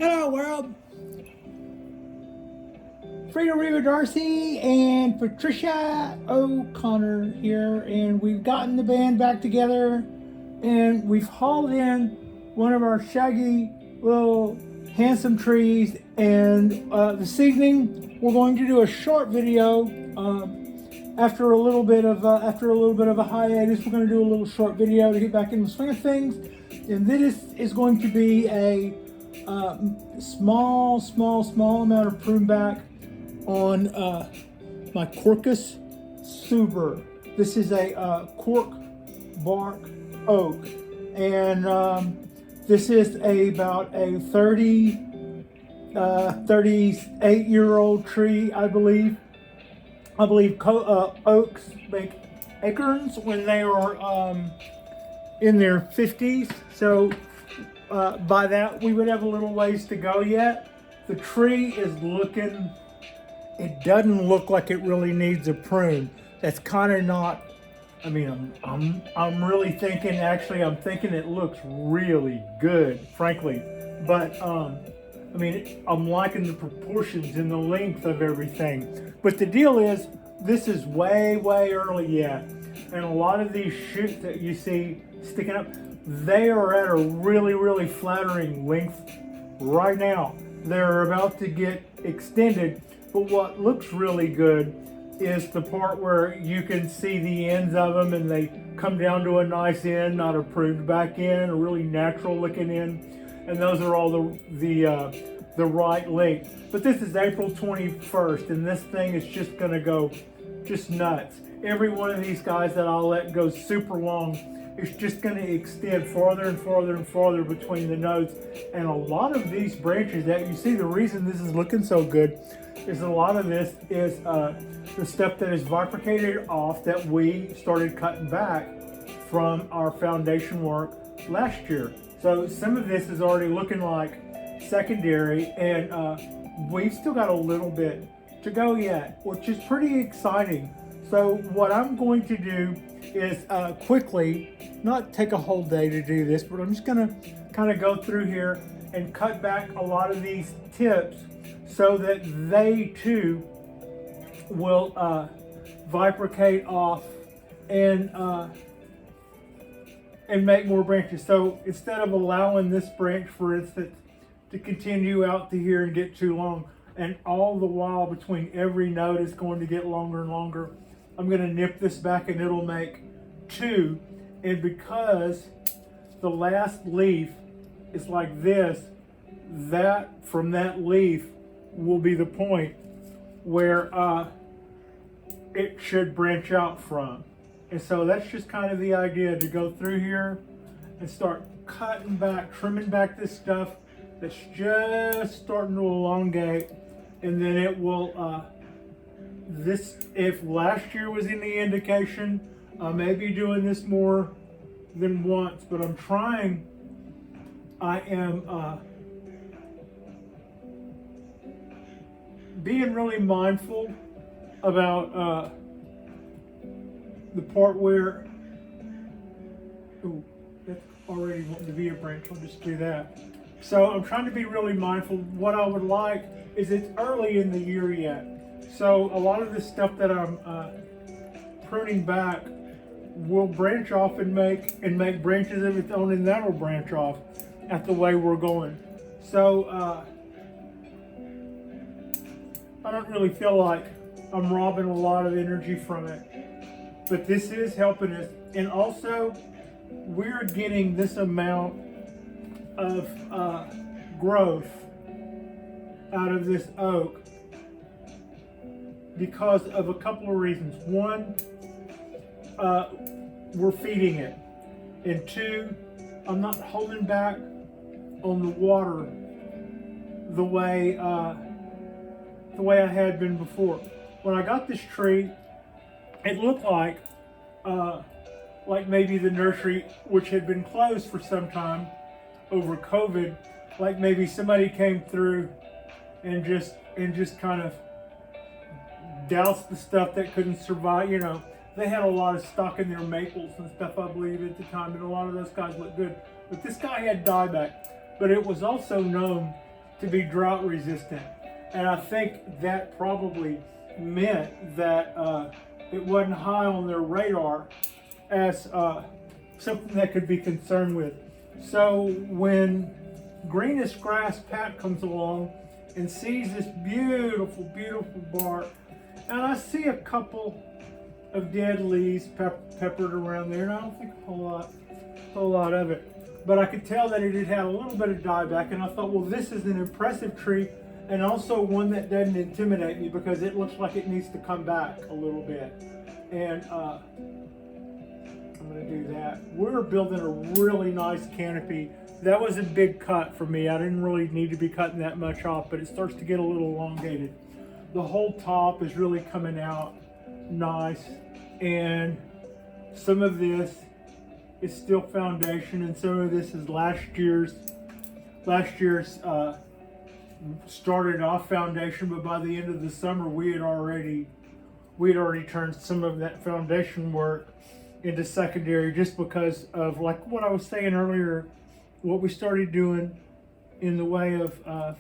Hello world! Frida Reva Darcy and Patricia O'Connor here, and we've gotten the band back together and we've hauled in one of our shaggy little handsome trees, and this evening we're going to do a short video. After a little bit of a hiatus, we're going to do a little short video to get back in the swing of things, and this is going to be a small amount of prune back on my Corcus suber. This is a Cork Bark Oak, and this is about a 38-year-old tree, I believe. Oaks make acorns when they are in their 50s. So by that, we would have a little ways to go yet. The tree is looking, it doesn't look like it really needs a prune. That's kind of not, I mean, I'm really thinking, actually, I'm thinking it looks really good, frankly. But, I mean, I'm liking the proportions and the length of everything. But the deal is, this is way early yet. And a lot of these shoots that you see sticking up, they are at a really flattering length right now. They're about to get extended, but what looks really good is the part where you can see the ends of them and they come down to a nice end, not a pruned back end, a really natural looking end. And those are all the right length. But this is April 21st, and this thing is just gonna go just nuts. Every one of these guys that I'll let go super long, it's just going to extend farther and farther between the nodes. And a lot of these branches that you see, the reason this is looking so good is a lot of this is the stuff that is bifurcated off that we started cutting back from our foundation work last year. So some of this is already looking like secondary, and we've still got a little bit to go yet, which is pretty exciting. So what I'm going to do is quickly, not take a whole day to do this, but I'm just gonna kind of go through here and cut back a lot of these tips so that they too will bifurcate off and make more branches. So instead of allowing this branch, for instance, to continue out to here and get too long, and all the while between every node is going to get longer and longer, I'm going to nip this back and it'll make two. And because the last leaf is like this, that from that leaf will be the point where it should branch out from. And so that's just kind of the idea, to go through here and start cutting back, trimming back this stuff that's just starting to elongate. And then it will, if last year was any indication, I may be doing this more than once, but I am being really mindful about the part where, that's already wanting to be a branch, I'll just do that. So I'm trying to be really mindful. What I would like is, it's early in the year yet. So a lot of this stuff that I'm pruning back will branch off and make branches of its own, and that'll branch off at the way we're going. So I don't really feel like I'm robbing a lot of energy from it, but this is helping us. And also, we're getting this amount of growth out of this oak because of a couple of reasons. One, we're feeding it, and two, I'm not holding back on the water the way I had been before. When I got this tree, it looked like maybe the nursery, which had been closed for some time over COVID, like maybe somebody came through and just kind of doused the stuff that couldn't survive. You know, they had a lot of stock in their maples and stuff, I believe, at the time, and a lot of those guys looked good. But this guy had dieback. But it was also known to be drought resistant. And I think that probably meant that it wasn't high on their radar as something that could be concerned with. So when Greenest Grass Pat comes along and sees this beautiful, beautiful bark, and I see a couple of dead leaves peppered around there, and I don't think a whole lot of it. But I could tell that it had had a little bit of dieback, and I thought, well, this is an impressive tree, and also one that doesn't intimidate me because it looks like it needs to come back a little bit. And I'm gonna do that. We're building a really nice canopy. That was a big cut for me. I didn't really need to be cutting that much off, but it starts to get a little elongated. The whole top is really coming out nice, and some of this is still foundation, and some of this is last year's started off foundation, but by the end of the summer we'd already turned some of that foundation work into secondary, just because of, like what I was saying earlier, what we started doing in the way of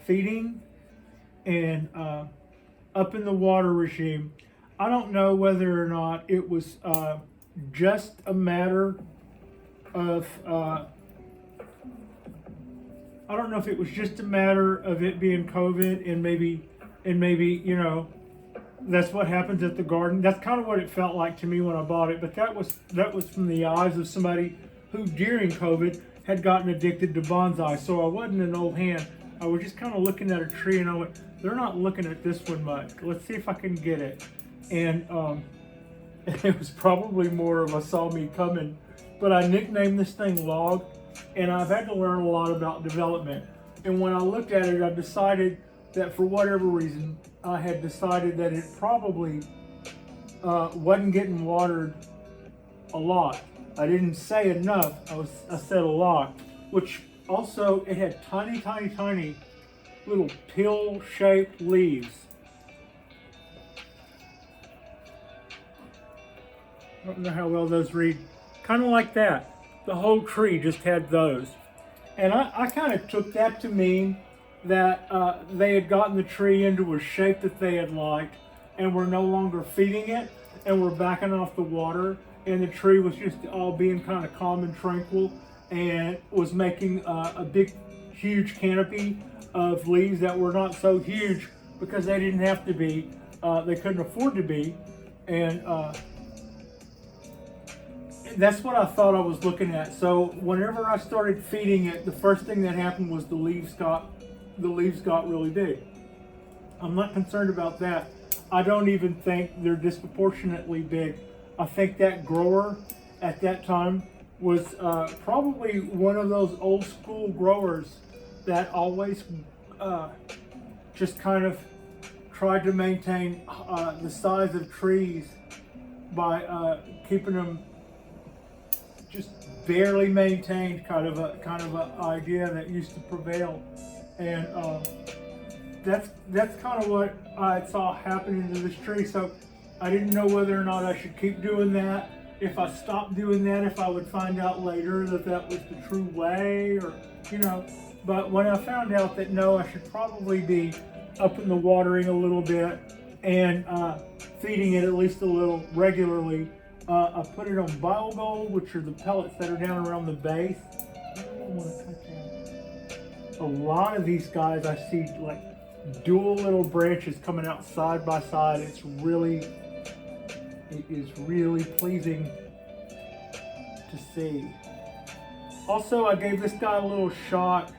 feeding and up in the water regime. I don't know whether or not it was just a matter of I don't know if it was just a matter of it being COVID, and maybe you know, that's what happens at the garden. That's kind of what it felt like to me when I bought it. But that was from the eyes of somebody who during COVID had gotten addicted to bonsai. So I wasn't an old hand. I was just kind of looking at a tree, and I went, they're not looking at this one much. Let's see if I can get it. And it was probably more of a saw me coming. But I nicknamed this thing Log, and I've had to learn a lot about development. And when I looked at it, I decided that for whatever reason, I had decided that it probably wasn't getting watered a lot. I didn't say enough, I said a lot, which also it had tiny, tiny, tiny little pill-shaped leaves. I don't know how well those read. Kind of like that. The whole tree just had those. And I kind of took that to mean that they had gotten the tree into a shape that they had liked, and were no longer feeding it, and were backing off the water, and the tree was just all being kind of calm and tranquil, and was making a big, huge canopy of leaves that were not so huge because they didn't have to be, they couldn't afford to be, and that's what I thought I was looking at. So whenever I started feeding it, the first thing that happened was the leaves got really big. I'm not concerned about that. I don't even think they're disproportionately big. I think that grower at that time was probably one of those old school growers that always just kind of tried to maintain the size of trees by keeping them just barely maintained, kind of a idea that used to prevail. And that's kind of what I saw happening to this tree. So I didn't know whether or not I should keep doing that. If I stopped doing that, if I would find out later that that was the true way, or, you know. But when I found out that no, I should probably be up in the watering a little bit and feeding it at least a little regularly, I put it on BioGold, which are the pellets that are down around the base. I don't want to cut that. A lot of these guys I see like dual little branches coming out side by side. It is really pleasing to see. Also, I gave this guy a little shot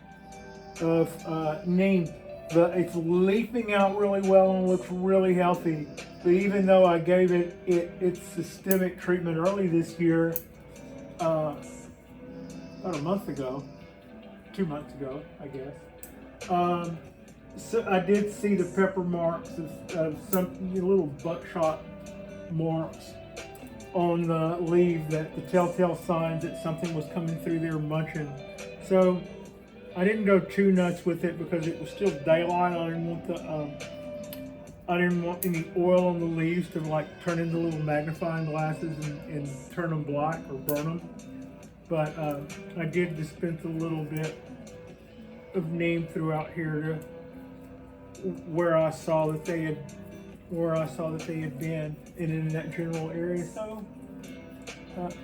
of neem. It's leafing out really well and looks really healthy. But even though I gave it its systemic treatment early this year, about a month ago, 2 months ago, I guess. So I did see the pepper marks of some little buckshot marks on the leaf, that the telltale signs that something was coming through there munching. So I didn't go too nuts with it because it was still daylight. I didn't want any oil on the leaves to like turn into little magnifying glasses and turn them black or burn them. But I did dispense a little bit of neem throughout here to where I saw that they had been and in that general area. So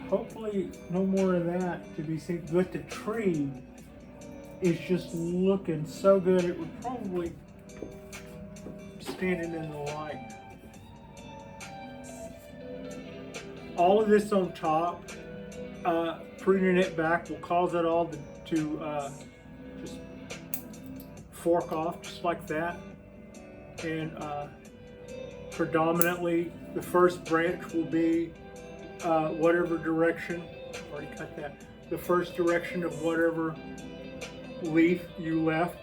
hopefully no more of that to be seen. But the tree is just looking so good. It would probably standing in the light. All of this on top, pruning it back will cause it all to just fork off just like that. And predominantly the first branch will be whatever direction, already cut that, the first direction of whatever leaf you left.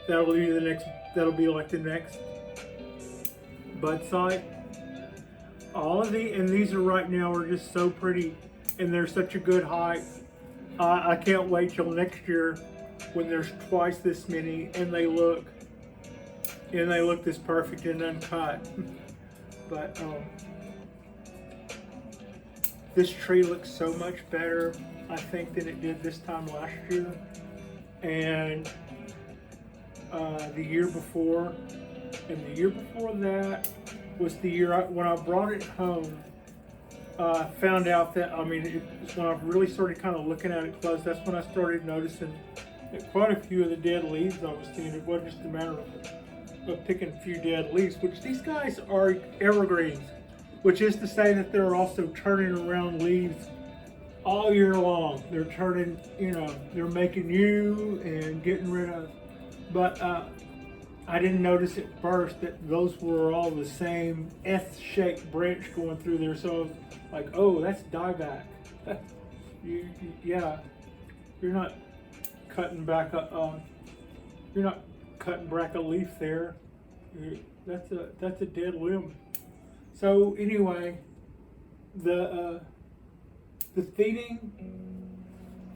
That'll be the next, that'll be like the next bud site. All of and these are right now are just so pretty and they're such a good height. I can't wait till next year when there's twice this many and they look this perfect and uncut. But this tree looks so much better, I think, than it did this time last year and the year before, and the year before that was the year when I brought it home. Found out that, I mean, it's when I really started kind of looking at it close. That's when I started noticing that quite a few of the dead leaves I was seeing. It wasn't just a matter of picking a few dead leaves, which these guys are evergreens, which is to say that they're also turning around leaves all year long. They're turning, you know, they're making new and getting rid of. But I didn't notice at first that those were all the same S-shaped branch going through there. So I was like, oh, that's dieback. Yeah, you're not cutting back you're not cutting back a leaf there. That's a dead limb. So anyway, the feeding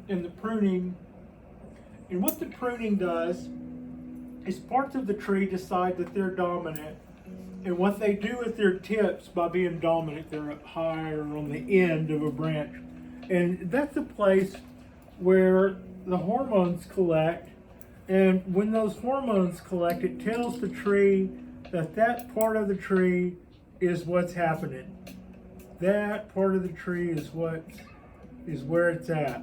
and the pruning, and what the pruning does is parts of the tree decide that they're dominant, and what they do with their tips by being dominant, they're up higher on the end of a branch, and that's a place where the hormones collect. And when those hormones collect, it tells the tree that that part of the tree is what's happening. That part of the tree is where it's at.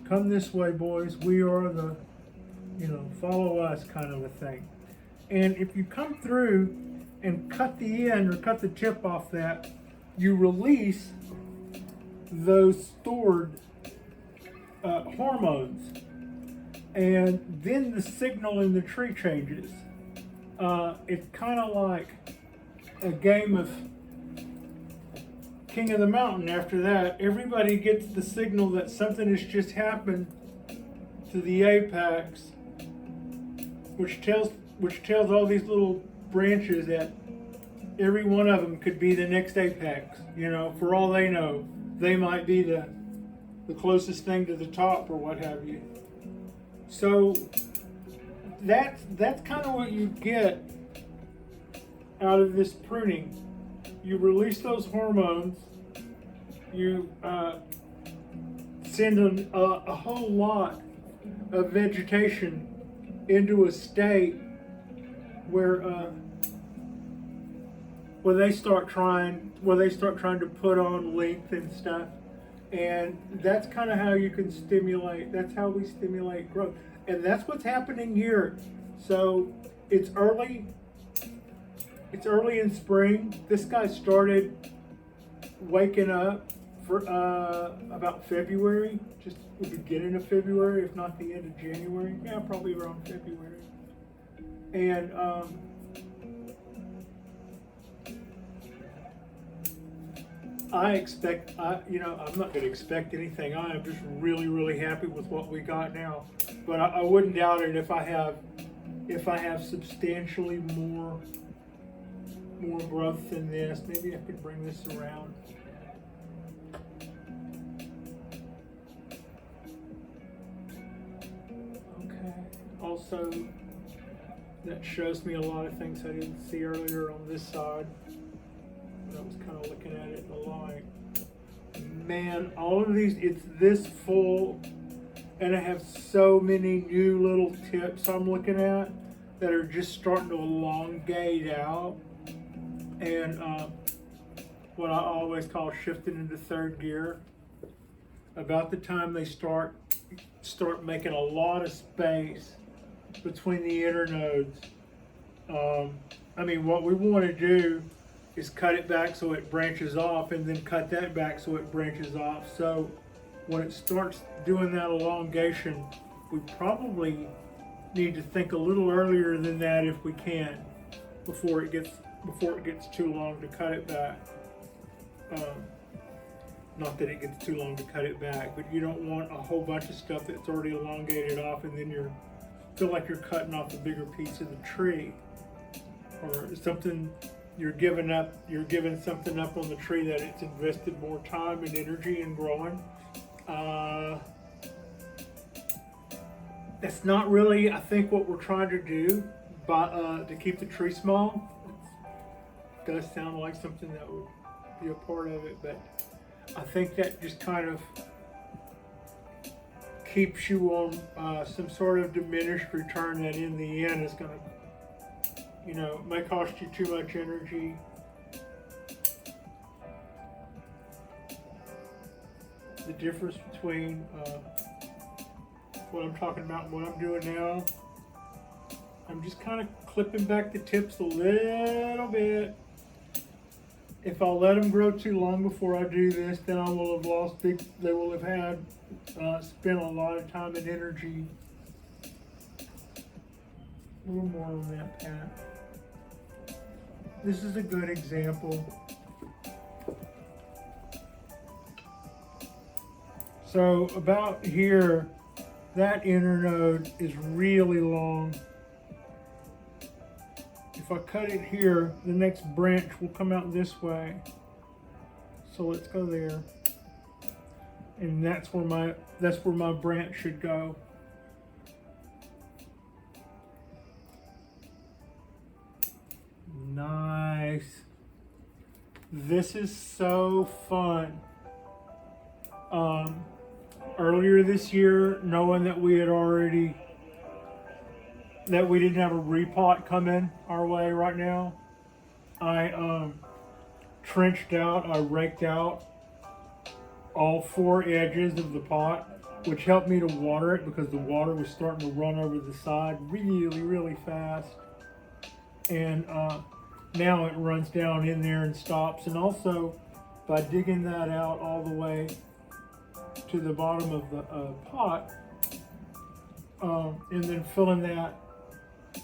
Come this way, boys. We are the, you know, follow us kind of a thing. And if you come through and cut the end or cut the tip off that, you release those stored hormones. And then the signal in the tree changes. It's kind of like a game of King of the Mountain. After that, everybody gets the signal that something has just happened to the apex, which tells all these little branches that every one of them could be the next apex. You know, for all they know, they might be the closest thing to the top or what have you. So that's kind of what you get out of this pruning. You release those hormones. You send a whole lot of vegetation into a state where they start trying to put on length and stuff. And that's kind of how you can stimulate, that's how we stimulate growth. And that's what's happening here. So it's early in spring. This guy started waking up for about February, just the beginning of February, if not the end of January. Yeah, probably around February. And I'm not going to expect anything. I am just really, really happy with what we got now. But I wouldn't doubt it if I have substantially more growth than this. Maybe I could bring this around. Okay. Also, that shows me a lot of things I didn't see earlier on this side. I was kind of looking at it in the light. Man, all of these, it's this full And I have so many new little tips I'm looking at that are just starting to elongate out. And what I always call shifting into third gear. About the time they start making a lot of space between the internodes. I mean, what we want to do is cut it back so it branches off, and then cut that back so it branches off. So when it starts doing that elongation, we probably need to think a little earlier than that if we can, before it gets too long to cut it back. Not that it gets too long to cut it back, but you don't want a whole bunch of stuff that's already elongated off, and then you feel like you're cutting off a bigger piece of the tree, or something. You're giving something up on the tree that it's invested more time and energy in growing. That's not really, I think, what we're trying to do, but to keep the tree small. It does sound like something that would be a part of it, but I think that just kind of keeps you on some sort of diminished return that in the end is going to, may cost you too much energy. The difference between what I'm talking about and what I'm doing now, I'm just kind of clipping back the tips a little bit. If I let them grow too long before I do this, then I will have they will have had, spent a lot of time and energy. A little more on that, Pat. This is a good example. So about here, that internode is really long. If I cut it here, the next branch will come out this way. So let's go there. And that's where my branch should go. Nice. This is so fun. Earlier this year, knowing that we didn't have a repot coming our way right now, I trenched out, I raked out all 4 edges of the pot, which helped me to water it because the water was starting to run over the side really, really fast. And now it runs down in there and stops. And also, by digging that out all the way to the bottom of the pot, and then filling that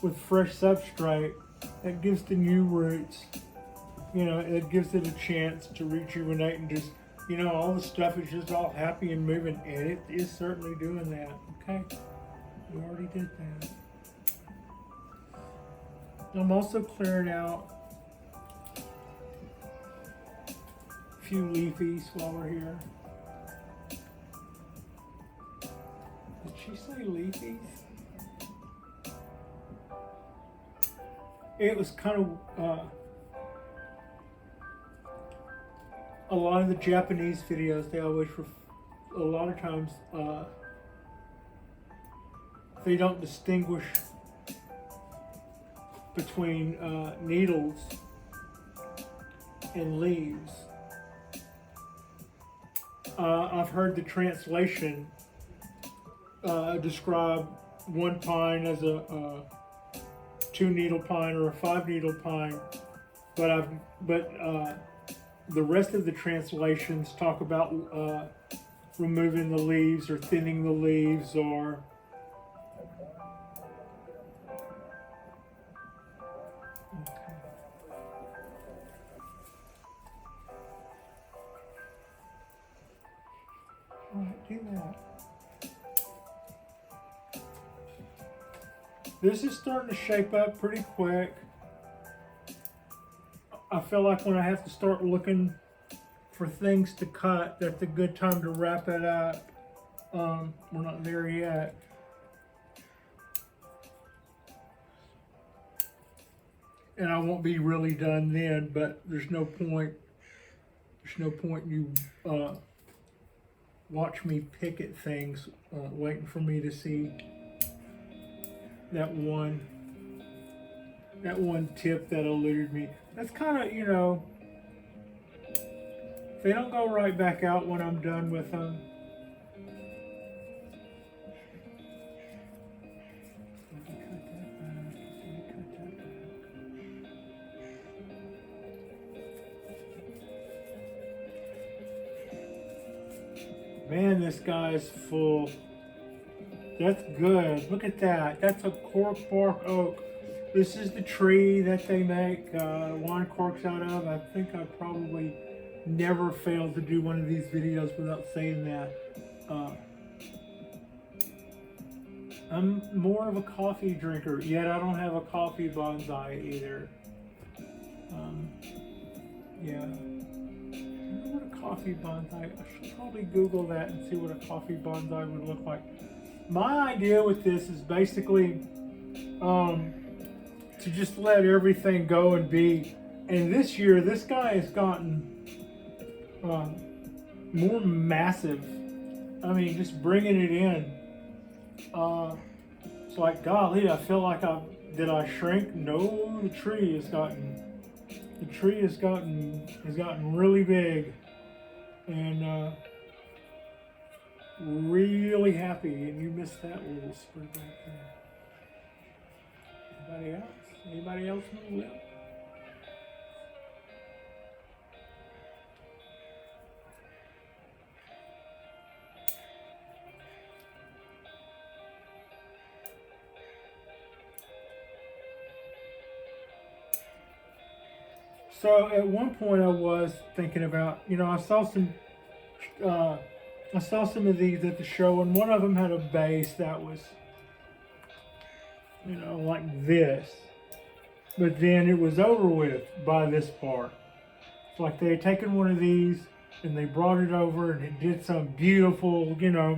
with fresh substrate, that gives the new roots, it gives it a chance to rejuvenate and just, all the stuff is just all happy and moving, and it is certainly doing that. Okay, we already did that. I'm also clearing out a few leafies while we're here. Did she say leafies? It was kind of a lot of the Japanese videos, they always a lot of times they don't distinguish between needles and leaves. I've heard the translation describe one pine as a 2-needle pine or a 5-needle pine, but the rest of the translations talk about removing the leaves or thinning the leaves or do that. This is starting to shape up pretty quick. I feel like when I have to start looking for things to cut, that's a good time to wrap it up. We're not there yet. And I won't be really done then, but there's no point you watch me pick at things, waiting for me to see that one tip that eluded me. That's kind of, you know, they don't go right back out when I'm done with them. Man, this guy's full. That's good. Look at that. That's a Cork Bark Oak. This is the tree that they make wine corks out of. I think I probably never failed to do one of these videos without saying that. I'm more of a coffee drinker, yet I don't have a coffee bonsai either. Yeah. What a coffee bonsai. I should probably Google that and see what a coffee bonsai would look like. My idea with this is basically to just let everything go and be. And this year, this guy has gotten more massive. I mean, just bringing it in. It's like, golly, I feel like did I shrink? No, the tree has gotten really big, and really happy. And you missed that little sprig right there. Anybody else? Anybody else know that? So at one point I was thinking about, you know, I saw some of these at the show, and one of them had a base that was, you know, like this, but then it was over with by this part. It's like they had taken one of these and they brought it over and it did some beautiful, you know,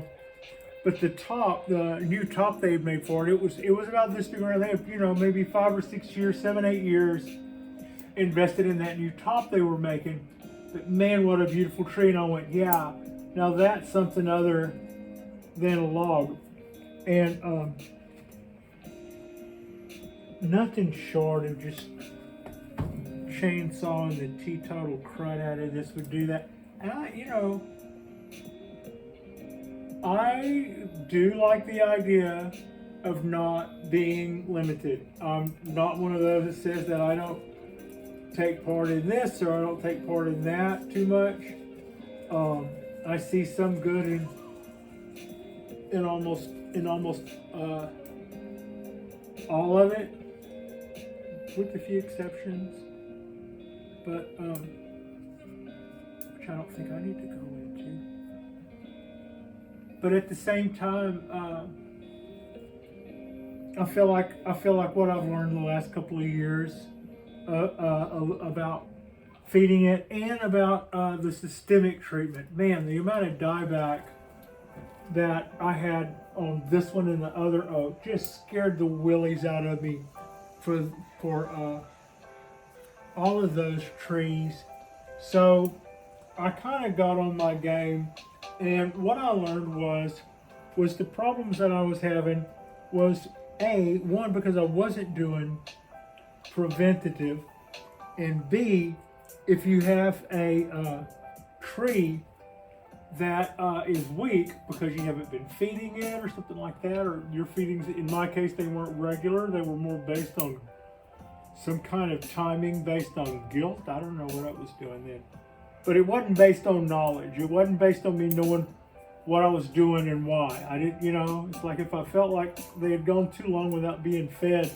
but the top, the new top they made for it, it was about this big around. They had, you know, maybe 5 or 6 years, 7, 8 years invested in that new top they were making. But man, what a beautiful tree. And I went, yeah, now that's something other than a log. And nothing short of just chainsawing the teetotal crud out of this would do that. And I do like the idea of not being limited. I'm not one of those that says that I don't take part in this or I don't take part in that too much. I see some good in almost all of it, with a few exceptions, but which I don't think I need to go into. But at the same time, I feel like what I've learned the last couple of years about feeding it and about the systemic treatment. Man, the amount of dieback that I had on this one and the other oak just scared the willies out of me for all of those trees. So I kind of got on my game, and what I learned was the problems that I was having was one, because I wasn't doing preventative, and B, if you have a tree that is weak because you haven't been feeding it or something like that, or your feedings, in my case, they weren't regular, they were more based on some kind of timing based on guilt. I don't know what I was doing then, but it wasn't based on knowledge. It wasn't based on me knowing what I was doing and why. I didn't, it's like if I felt like they had gone too long without being fed,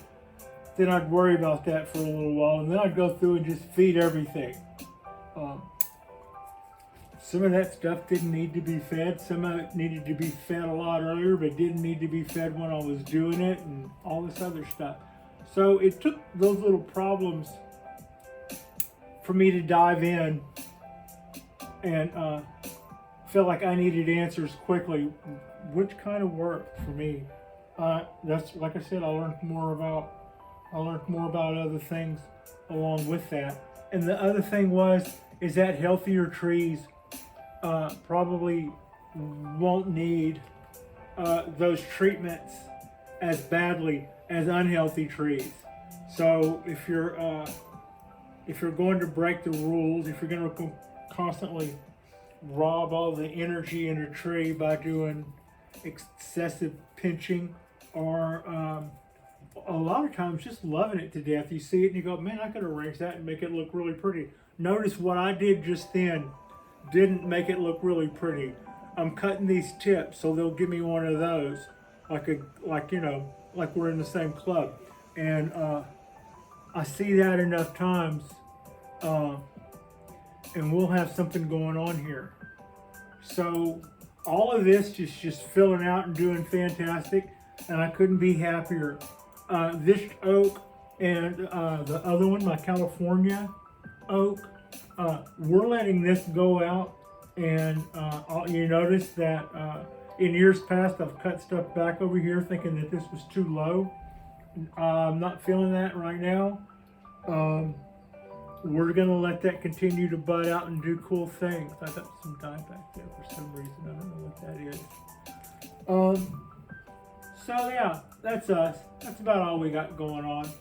then I'd worry about that for a little while, and then I'd go through and just feed everything. Some of that stuff didn't need to be fed. Some of it needed to be fed a lot earlier, but didn't need to be fed when I was doing it, and all this other stuff. So it took those little problems for me to dive in and feel like I needed answers quickly, which kind of worked for me. That's, like I said, I learned more about other things along with that. And the other thing is that healthier trees probably won't need those treatments as badly as unhealthy trees. So if you're going to break the rules, if you're going to constantly rob all the energy in a tree by doing excessive pinching, or a lot of times just loving it to death, you see it and you go, man, I could arrange that and make it look really pretty. Notice what I did just then didn't make it look really pretty. I'm cutting these tips so they'll give me one of those, like we're in the same club. And I see that enough times, and we'll have something going on here. So all of this just filling out and doing fantastic, and I couldn't be happier. This oak and the other one, my California oak, we're letting this go out, and you notice that in years past I've cut stuff back over here thinking that this was too low. I'm not feeling that right now. We're gonna let that continue to bud out and do cool things. I got some dye back there for some reason. I don't know what that is. So yeah, that's us. That's about all we got going on.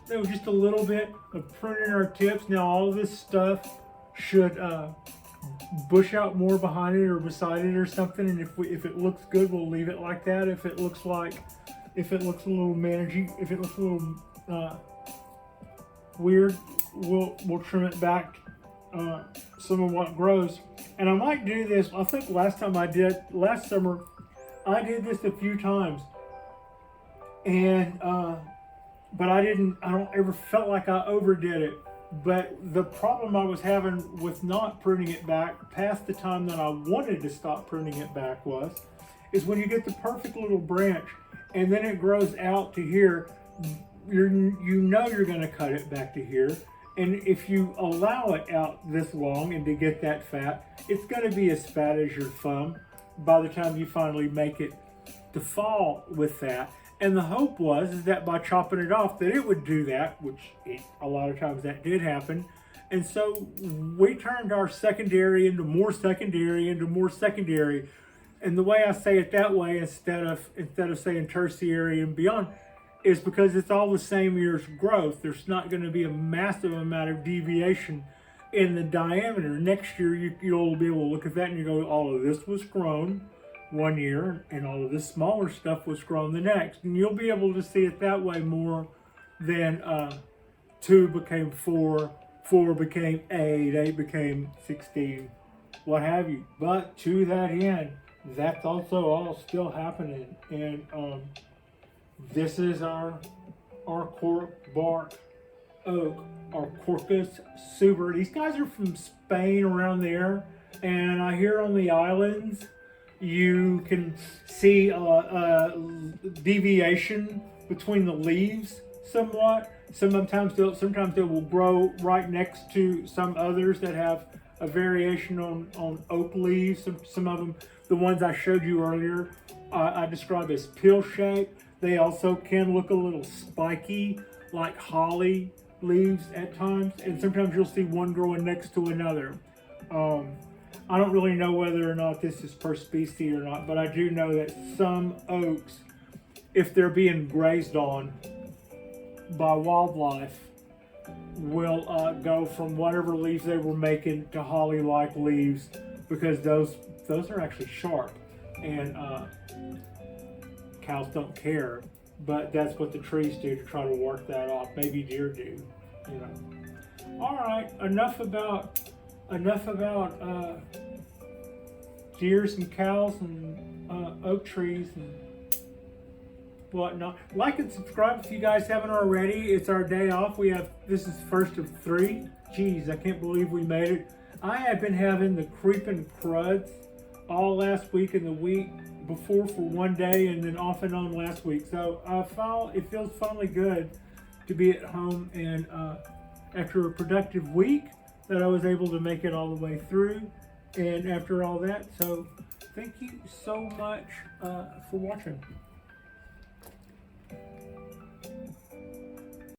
There was just a little bit of pruning our tips. Now all of this stuff should bush out more behind it or beside it or something. And if it looks good, we'll leave it like that. If it looks a little managing, if it looks a little weird, we'll trim it back some of what grows. And I might do this. I think last summer I did this a few times, and but I don't ever felt like I overdid it. But the problem I was having with not pruning it back past the time that I wanted to stop pruning it back is when you get the perfect little branch and then it grows out to here, you're going to cut it back to here. And if you allow it out this long and to get that fat, it's going to be as fat as your thumb by the time you finally make it to fall with that. And the hope is that by chopping it off that it would do that, which a lot of times that did happen. And so we turned our secondary into more secondary into more secondary. And the way I say it that way instead of saying tertiary and beyond is because it's all the same year's growth. There's not going to be a massive amount of deviation in the diameter. Next year you'll be able to look at that and you go, all of this was grown one year and all of this smaller stuff was grown the next, and you'll be able to see it that way more than 2 became 4, 4 became 8, 8 became 16, what have you. But to that end, that's also all still happening. And this is our Cork Bark Oak, our Corcus Super. These guys are from Spain, around there, and I hear on the islands you can see deviation between the leaves somewhat. Sometimes they will grow right next to some others that have a variation on oak leaves. Some of them, the ones I showed you earlier, I described as pill shaped. They also can look a little spiky, like holly leaves at times, and sometimes you'll see one growing next to another. I don't really know whether or not this is per species or not, but I do know that some oaks, if they're being grazed on by wildlife, will go from whatever leaves they were making to holly-like leaves, because those are actually sharp, and cows don't care, but that's what the trees do to try to work that off. Maybe deer do, you know. All right, enough about deers and cows and oak trees and whatnot. Like and subscribe if you guys haven't already. It's our day off. This is first of 3. Geez, I can't believe we made it. I have been having the creeping cruds all last week and the week before for one day, and then off and on last week. So it feels finally good to be at home, and after a productive week that I was able to make it all the way through. And after all that, so thank you so much for watching.